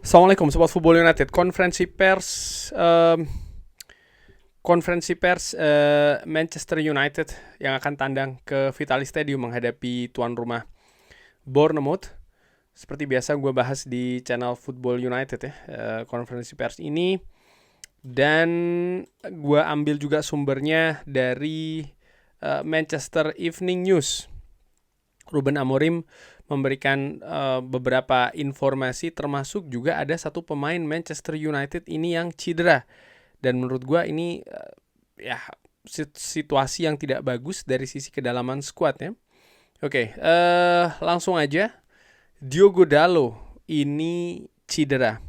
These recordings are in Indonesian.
Assalamualaikum Sobat Football United. Konferensi pers Manchester United yang akan tandang ke Vitality Stadium menghadapi tuan rumah Bournemouth. Seperti biasa gue bahas di channel Football United ya, konferensi pers ini. Dan gue ambil juga sumbernya dari Manchester Evening News. Ruben Amorim memberikan beberapa informasi, termasuk juga ada satu pemain Manchester United ini yang cedera. Dan menurut gue ini situasi yang tidak bagus dari sisi kedalaman squad ya. Oke, langsung aja. Diogo Dalot ini cedera.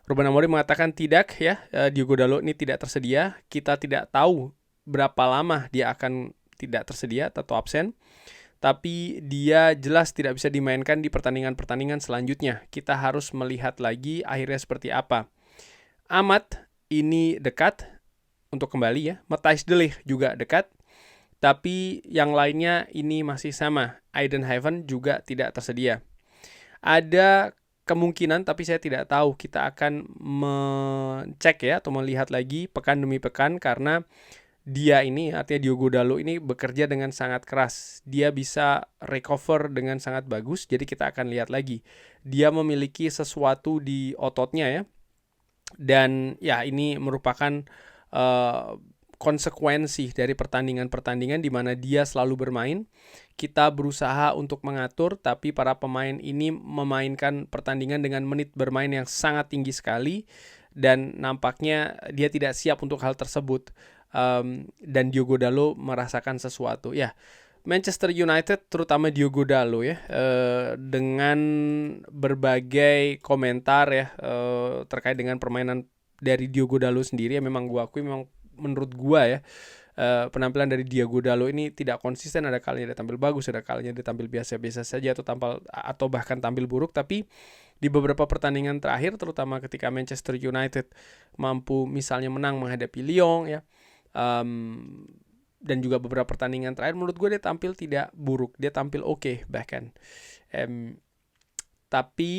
Ruben Amorim mengatakan tidak ya, Diogo Dalot ini tidak tersedia. Kita tidak tahu berapa lama dia akan tidak tersedia atau absen. Tapi dia jelas tidak bisa dimainkan di pertandingan-pertandingan selanjutnya. Kita harus melihat lagi akhirnya seperti apa. Amat ini dekat untuk kembali ya. Matthijs de Ligt juga dekat. Tapi yang lainnya ini masih sama. Aiden Heaven juga tidak tersedia. Ada kemungkinan, tapi saya tidak tahu. Kita akan mengecek ya, atau melihat lagi pekan demi pekan, karena dia ini, artinya Diogo Dalot ini bekerja dengan sangat keras. Dia bisa recover dengan sangat bagus, jadi kita akan lihat lagi. Dia memiliki sesuatu di ototnya ya. Dan ya ini merupakan konsekuensi dari pertandingan-pertandingan di mana dia selalu bermain. Kita berusaha untuk mengatur, tapi para pemain ini memainkan pertandingan dengan menit bermain yang sangat tinggi sekali. Dan nampaknya dia tidak siap untuk hal tersebut. Dan Diogo Dalot merasakan sesuatu ya. Manchester United terutama Diogo Dalot ya, dengan berbagai komentar ya terkait dengan permainan dari Diogo Dalot sendiri ya, memang gua akui memang menurut gua ya penampilan dari Diogo Dalot ini tidak konsisten. Ada kalinya dia tampil bagus, ada kalinya dia tampil biasa-biasa saja atau bahkan tampil buruk. Tapi di beberapa pertandingan terakhir, terutama ketika Manchester United mampu misalnya menang menghadapi Lyon ya, dan juga beberapa pertandingan terakhir, menurut gue dia tampil tidak buruk, dia tampil oke bahkan. Tapi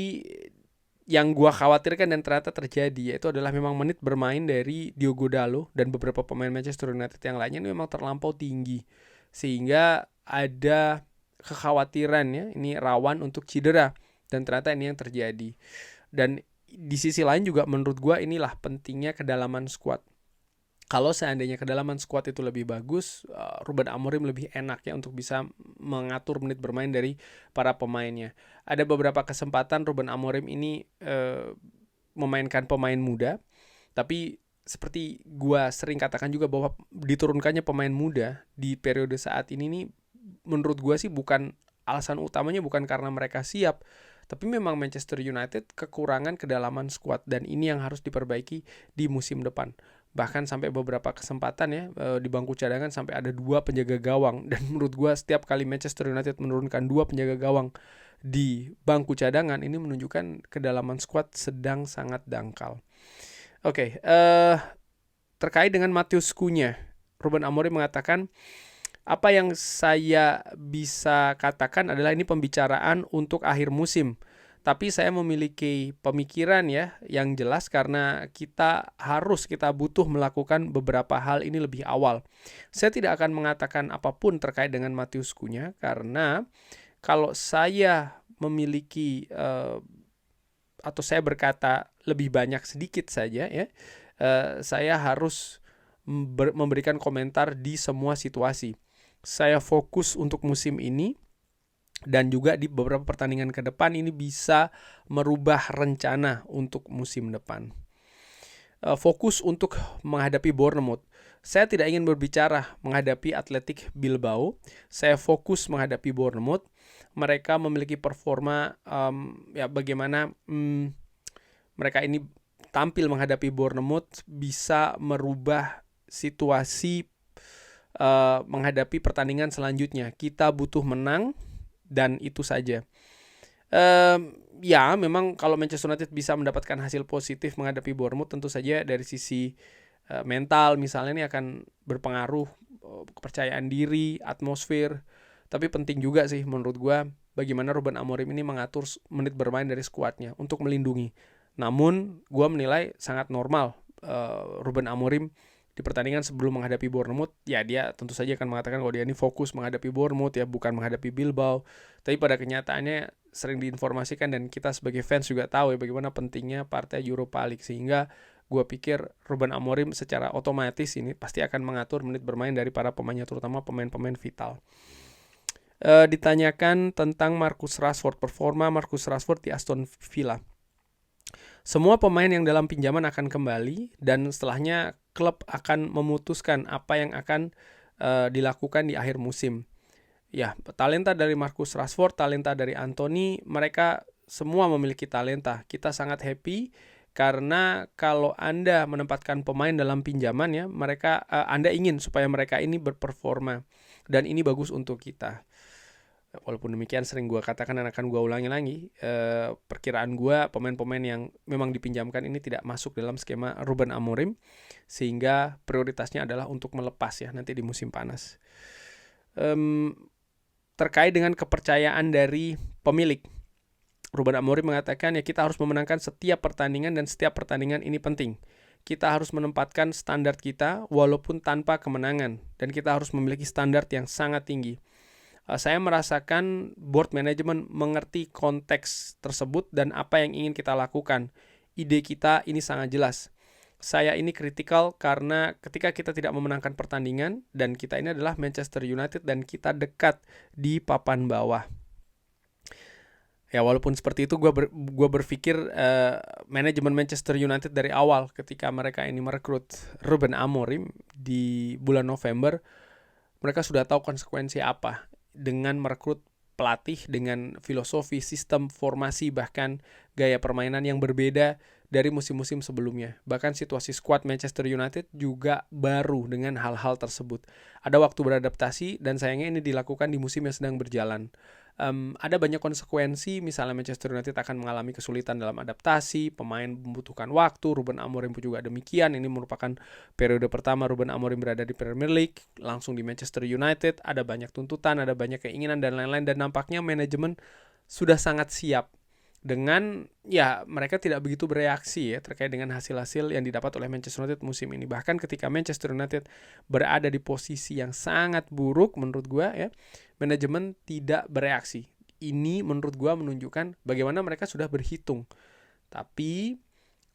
yang gue khawatirkan dan ternyata terjadi, yaitu adalah memang menit bermain dari Diogo Dalot dan beberapa pemain Manchester United yang lainnya ini memang terlampau tinggi, sehingga ada kekhawatiran ya, ini rawan untuk cedera, dan ternyata ini yang terjadi. Dan di sisi lain juga menurut gue inilah pentingnya kedalaman squad. Kalau seandainya kedalaman squad itu lebih bagus, Ruben Amorim lebih enak ya untuk bisa mengatur menit bermain dari para pemainnya. Ada beberapa kesempatan Ruben Amorim ini memainkan pemain muda, tapi seperti gua sering katakan juga bahwa diturunkannya pemain muda di periode saat ini nih, menurut gua sih bukan alasan utamanya, bukan karena mereka siap, tapi memang Manchester United kekurangan kedalaman squad, dan ini yang harus diperbaiki di musim depan. Bahkan sampai beberapa kesempatan ya, di bangku cadangan sampai ada 2 penjaga gawang. Dan menurut gue setiap kali Manchester United menurunkan 2 penjaga gawang di bangku cadangan, ini menunjukkan kedalaman squad sedang sangat dangkal. Oke, terkait dengan Matheus Cunha, Ruben Amorim mengatakan, apa yang saya bisa katakan adalah ini pembicaraan untuk akhir musim. Tapi saya memiliki pemikiran ya yang jelas, karena kita butuh melakukan beberapa hal ini lebih awal. Saya tidak akan mengatakan apapun terkait dengan Matheus Cunha, karena kalau saya memiliki atau saya berkata lebih banyak sedikit saja ya, saya harus memberikan komentar di semua situasi. Saya fokus untuk musim ini, dan juga di beberapa pertandingan ke depan ini bisa merubah rencana untuk musim depan. Fokus untuk menghadapi Bournemouth. Saya tidak ingin berbicara menghadapi Athletic Bilbao. Saya fokus menghadapi Bournemouth. Mereka memiliki performa bagaimana mereka ini tampil menghadapi Bournemouth bisa merubah situasi menghadapi pertandingan selanjutnya. Kita butuh menang, dan itu saja. Ya memang kalau Manchester United bisa mendapatkan hasil positif menghadapi Bournemouth, tentu saja dari sisi mental misalnya ini akan berpengaruh, kepercayaan diri, atmosfer. Tapi penting juga sih menurut gue bagaimana Ruben Amorim ini mengatur menit bermain dari skuadnya untuk melindungi Namun gue menilai sangat normal Ruben Amorim di pertandingan sebelum menghadapi Bournemouth, ya dia tentu saja akan mengatakan kalau dia ini fokus menghadapi Bournemouth ya, bukan menghadapi Bilbao. Tapi pada kenyataannya sering diinformasikan dan kita sebagai fans juga tahu ya bagaimana pentingnya partai Europa League, sehingga gue pikir Ruben Amorim secara otomatis ini pasti akan mengatur menit bermain dari para pemainnya, terutama pemain-pemain vital. Ditanyakan tentang Marcus Rashford, performa Marcus Rashford di Aston Villa. Semua pemain yang dalam pinjaman akan kembali dan setelahnya klub akan memutuskan apa yang akan dilakukan di akhir musim. Ya, talenta dari Marcus Rashford, talenta dari Anthony, mereka semua memiliki talenta. Kita sangat happy karena kalau Anda menempatkan pemain dalam pinjaman ya, Anda ingin supaya mereka ini berperforma dan ini bagus untuk kita. Walaupun demikian sering gue katakan dan akan gue ulangi lagi, perkiraan gue pemain-pemain yang memang dipinjamkan ini tidak masuk dalam skema Ruben Amorim, sehingga prioritasnya adalah untuk melepas ya nanti di musim panas. Terkait dengan kepercayaan dari pemilik, Ruben Amorim mengatakan ya kita harus memenangkan setiap pertandingan dan setiap pertandingan ini penting. Kita harus menempatkan standar kita walaupun tanpa kemenangan dan kita harus memiliki standar yang sangat tinggi. Saya merasakan board management mengerti konteks tersebut dan apa yang ingin kita lakukan. Ide kita ini sangat jelas. Saya ini kritikal karena ketika kita tidak memenangkan pertandingan dan kita ini adalah Manchester United dan kita dekat di papan bawah. Ya walaupun seperti itu gue berpikir manajemen Manchester United dari awal ketika mereka ini merekrut Ruben Amorim di bulan November, mereka sudah tahu konsekuensi apa dengan merekrut pelatih dengan filosofi, sistem, formasi, bahkan gaya permainan yang berbeda dari musim-musim sebelumnya. Bahkan situasi skuad Manchester United juga baru dengan hal-hal tersebut. Ada waktu beradaptasi dan sayangnya ini dilakukan di musim yang sedang berjalan. Ada banyak konsekuensi, misalnya Manchester United akan mengalami kesulitan dalam adaptasi, pemain membutuhkan waktu, Ruben Amorim pun juga demikian. Ini merupakan periode pertama Ruben Amorim berada di Premier League, langsung di Manchester United, ada banyak tuntutan, ada banyak keinginan dan lain-lain, dan nampaknya manajemen sudah sangat siap dengan ya mereka tidak begitu bereaksi ya terkait dengan hasil-hasil yang didapat oleh Manchester United musim ini. Bahkan ketika Manchester United berada di posisi yang sangat buruk menurut gue ya, manajemen tidak bereaksi. Ini menurut gue menunjukkan bagaimana mereka sudah berhitung. Tapi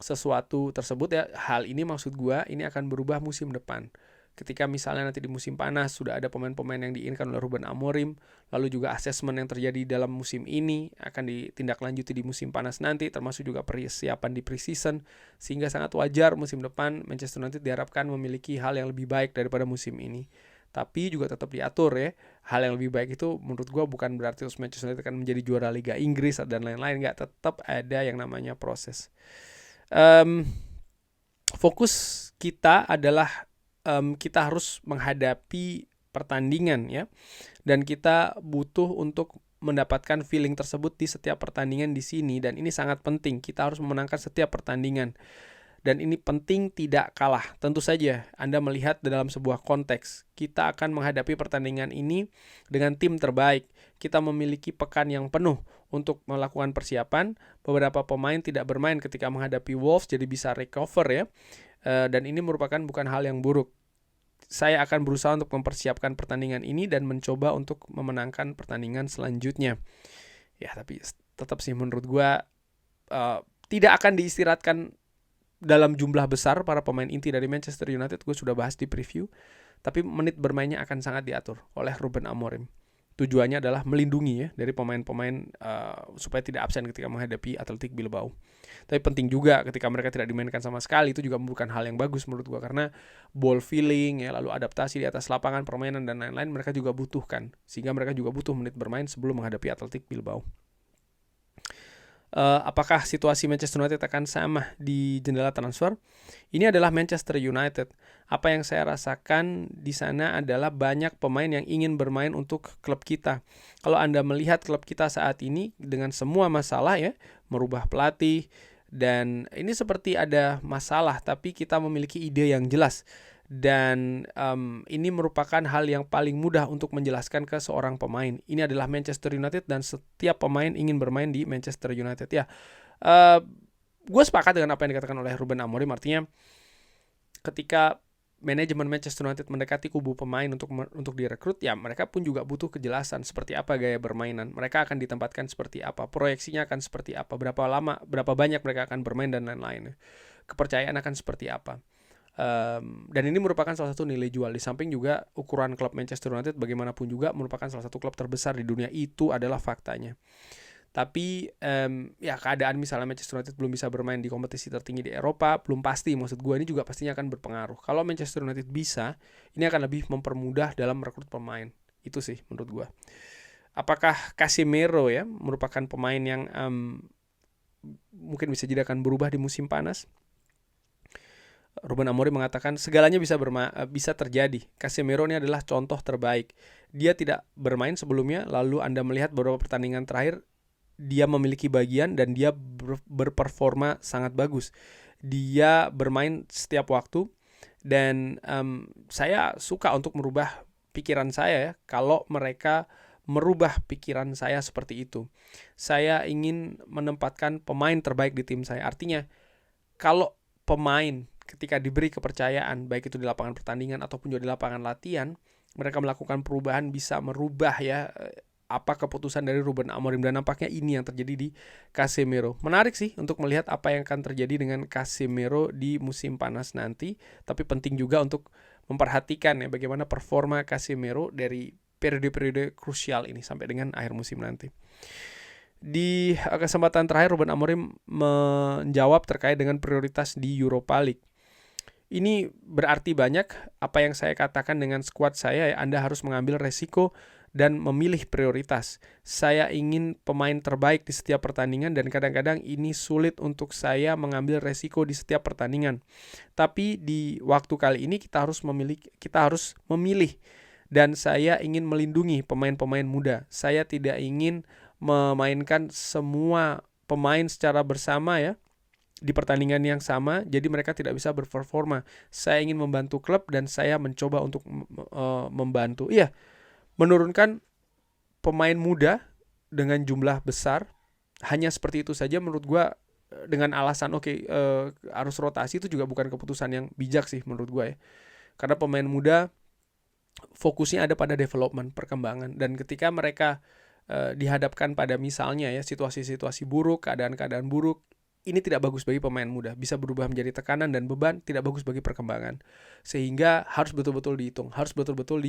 sesuatu tersebut ya, hal ini maksud gue ini akan berubah musim depan. Ketika misalnya nanti di musim panas sudah ada pemain-pemain yang diinginkan oleh Ruben Amorim, lalu juga asesmen yang terjadi dalam musim ini akan ditindaklanjuti di musim panas nanti, termasuk juga persiapan di pre-season, sehingga sangat wajar musim depan Manchester United diharapkan memiliki hal yang lebih baik daripada musim ini. Tapi juga tetap diatur ya, hal yang lebih baik itu menurut gue bukan berarti Manchester United akan menjadi juara Liga Inggris dan lain-lain, nggak, tetap ada yang namanya proses. Fokus kita adalah kita harus menghadapi pertandingan ya, dan kita butuh untuk mendapatkan feeling tersebut di setiap pertandingan di sini, dan ini sangat penting. Kita harus memenangkan setiap pertandingan dan ini penting tidak kalah. Tentu saja Anda melihat dalam sebuah konteks, kita akan menghadapi pertandingan ini dengan tim terbaik. Kita memiliki pekan yang penuh untuk melakukan persiapan. Beberapa pemain tidak bermain ketika menghadapi Wolves, jadi bisa recover ya. Dan ini merupakan bukan hal yang buruk. Saya akan berusaha untuk mempersiapkan pertandingan ini dan mencoba untuk memenangkan pertandingan selanjutnya. Ya, tapi tetap sih menurut gue tidak akan diistirahatkan dalam jumlah besar para pemain inti dari Manchester United. Gue sudah bahas di preview. Tapi menit bermainnya akan sangat diatur oleh Ruben Amorim. Tujuannya adalah melindungi ya dari pemain-pemain supaya tidak absen ketika menghadapi Athletic Bilbao. Tapi penting juga ketika mereka tidak dimainkan sama sekali, itu juga bukan hal yang bagus menurut gua, karena ball feeling ya, lalu adaptasi di atas lapangan, permainan dan lain-lain mereka juga butuhkan, sehingga mereka juga butuh menit bermain sebelum menghadapi Athletic Bilbao. Apakah situasi Manchester United akan sama di jendela transfer? Ini adalah Manchester United. Apa yang saya rasakan di sana adalah banyak pemain yang ingin bermain untuk klub kita. Kalau Anda melihat klub kita saat ini dengan semua masalah ya, merubah pelatih, dan ini seperti ada masalah, tapi kita memiliki ide yang jelas. Dan ini merupakan hal yang paling mudah untuk menjelaskan ke seorang pemain. Ini adalah Manchester United dan setiap pemain ingin bermain di Manchester United ya. gue sepakat dengan apa yang dikatakan oleh Ruben Amorim, artinya ketika manajemen Manchester United mendekati kubu pemain untuk direkrut, ya mereka pun juga butuh kejelasan seperti apa gaya bermainan, mereka akan ditempatkan seperti apa, proyeksinya akan seperti apa, berapa lama, berapa banyak mereka akan bermain dan lain-lain, kepercayaan akan seperti apa. Dan ini merupakan salah satu nilai jual, di samping juga ukuran klub Manchester United bagaimanapun juga merupakan salah satu klub terbesar di dunia, itu adalah faktanya. Tapi ya keadaan misalnya Manchester United belum bisa bermain di kompetisi tertinggi di Eropa, belum pasti, maksud gue ini juga pastinya akan berpengaruh. Kalau Manchester United bisa, ini akan lebih mempermudah dalam merekrut pemain. Itu sih menurut gue. Apakah Casemiro ya merupakan pemain yang mungkin bisa jadi akan berubah di musim panas? Ruben Amorim mengatakan segalanya bisa terjadi. Casemiro ini adalah contoh terbaik. Dia tidak bermain sebelumnya, lalu Anda melihat beberapa pertandingan terakhir dia memiliki bagian dan dia berperforma sangat bagus. Dia bermain setiap waktu dan saya suka untuk merubah pikiran saya ya, kalau mereka merubah pikiran saya seperti itu. Saya ingin menempatkan pemain terbaik di tim saya. Artinya kalau pemain ketika diberi kepercayaan, baik itu di lapangan pertandingan ataupun juga di lapangan latihan, mereka melakukan perubahan, bisa merubah ya apa keputusan dari Ruben Amorim, dan nampaknya ini yang terjadi di Casemiro. Menarik sih untuk melihat apa yang akan terjadi dengan Casemiro di musim panas nanti, tapi penting juga untuk memperhatikan ya bagaimana performa Casemiro dari periode-periode krusial ini sampai dengan akhir musim nanti. Di kesempatan terakhir Ruben Amorim menjawab terkait dengan prioritas di Europa League. Ini berarti banyak apa yang saya katakan dengan skuad saya ya, Anda harus mengambil resiko dan memilih prioritas. Saya ingin pemain terbaik di setiap pertandingan dan kadang-kadang ini sulit untuk saya mengambil resiko di setiap pertandingan. Tapi di waktu kali ini kita harus memilih dan saya ingin melindungi pemain-pemain muda. Saya tidak ingin memainkan semua pemain secara bersama ya di pertandingan yang sama, jadi mereka tidak bisa berperforma. Saya ingin membantu klub dan saya mencoba untuk membantu menurunkan pemain muda dengan jumlah besar. Hanya seperti itu saja menurut gue, dengan alasan harus rotasi, itu juga bukan keputusan yang bijak sih menurut gue ya. Karena pemain muda fokusnya ada pada development, perkembangan, dan ketika mereka dihadapkan pada misalnya ya situasi-situasi buruk, keadaan-keadaan buruk, ini tidak bagus bagi pemain muda, bisa berubah menjadi tekanan dan beban, tidak bagus bagi perkembangan. Sehingga harus betul-betul dihitung, harus betul-betul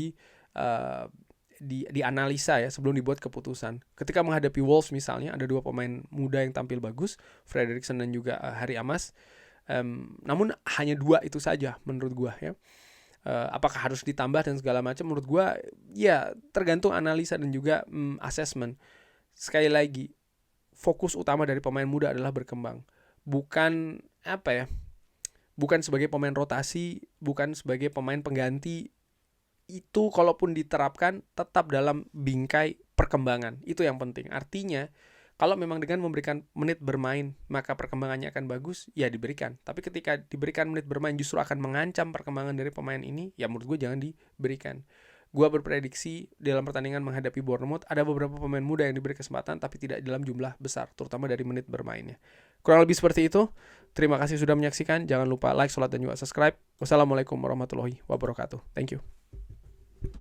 dianalisa ya sebelum dibuat keputusan. Ketika menghadapi Wolves misalnya, ada dua pemain muda yang tampil bagus, Frederiksen dan juga Harry Amas. Namun hanya dua itu saja menurut gua ya. Apakah harus ditambah dan segala macam? Menurut gua ya tergantung analisa dan juga assessment. Sekali lagi, fokus utama dari pemain muda adalah berkembang. Bukan bukan sebagai pemain rotasi, bukan sebagai pemain pengganti. Itu kalaupun diterapkan tetap dalam bingkai perkembangan. Itu yang penting. Artinya kalau memang dengan memberikan menit bermain maka perkembangannya akan bagus, ya diberikan. Tapi ketika diberikan menit bermain justru akan mengancam perkembangan dari pemain ini, ya menurut gue jangan diberikan. Gue berprediksi dalam pertandingan menghadapi Bournemouth ada beberapa pemain muda yang diberi kesempatan tapi tidak dalam jumlah besar, terutama dari menit bermainnya. Kurang lebih seperti itu. Terima kasih sudah menyaksikan. Jangan lupa like, share, dan juga subscribe. Wassalamualaikum warahmatullahi wabarakatuh. Thank you.